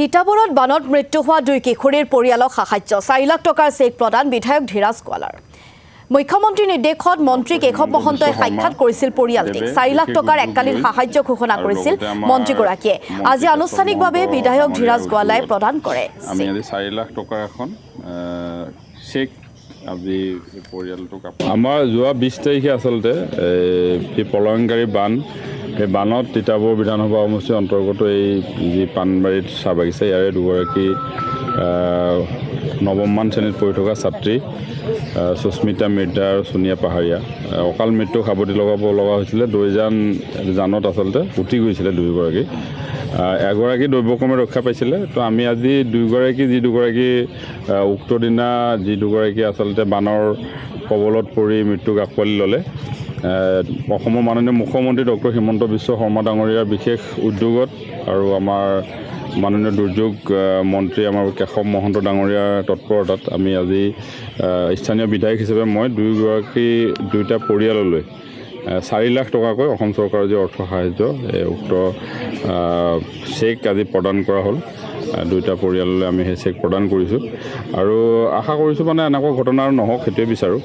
তিতাবৰত বানত মৃত্যু হোৱা দুই কিশোৰীৰ পৰিয়ালক সাহায্য 4 লাখ টকাৰ চেক প্ৰদান বিধায়ক ধীৰাজ গোৱালাৰ মুখ্যমন্ত্ৰীৰ নিৰ্দেশত মন্ত্ৰী কেশৱ মহন্তই সাক্ষাৎ কৰিছিল পৰিয়ালটিক 4 লাখ টকাৰ এককালীন সাহায্য ঘোষণা কৰিছিল মন্ত্ৰীগৰাকীয়ে আজি আনুষ্ঠানিকভাৱে বিধায়ক ধীৰাজ গোৱালাই প্ৰদান কৰে আমি আজি 4 লাখ টকাৰ এখন চেক আজি পৰিয়ালটোক আমাৰ যোৱা 20 তাৰিখে আচলতে এই প্ৰলয়ংকাৰী বান এই বানত তিতাবৰ বিধানসভা সমষ্টিৰ অন্তৰ্গত এই যি পানবাৰীত চাহ বাগিচা ইয়াৰে দুগৰাকী নৱমমান শ্ৰেণীত পঢ়ি থকা ছাত্ৰী সুস্মিতা মিৰ্জা আৰু সোনিয়া পাহাৰীয়া অকাল মৃত্যু সাৱটি লগাব লগা হৈছিলে দৈজান জানত আচলতে উটি গৈছিলে দুয়োগৰাকী এগৰাকী দৈৱক্ৰমে ৰক্ষা পাইছিলে তো আমি আজি যি দুগৰাকী উক্ত দিনা যি দুগৰাকী আচলতে বানৰ কবলত পৰি মৃত্যুক আঁকোৱালি ল'লে অসমৰ মাননীয় মুখ্যমন্ত্ৰী ডক্টৰ হিমন্ত বিশ্ব শৰ্মা ডাঙৰীয়াৰ বিশেষ উদ্যোগত আৰু আমাৰ মাননীয় দুৰ্যোগ মন্ত্ৰী আমাৰ কেশৱ মহন্ত ডাঙৰীয়াৰ তৎপৰতাত আমি আজি স্থানীয় বিধায়ক হিচাপে মই দুইটা পৰিয়াললৈ 4 লাখ টকাকৈ অসম চৰকাৰৰ যি অৰ্থ সাহায্য উক্ত চেক আজি প্ৰদান কৰা হ'ল দুইটা পৰিয়াললৈ আমি সেই চেক প্ৰদান কৰিছোঁ আৰু আশা কৰিছোঁ মানে এনেকুৱা ঘটনা আৰু নহওক সেইটোৱে বিচাৰোঁ।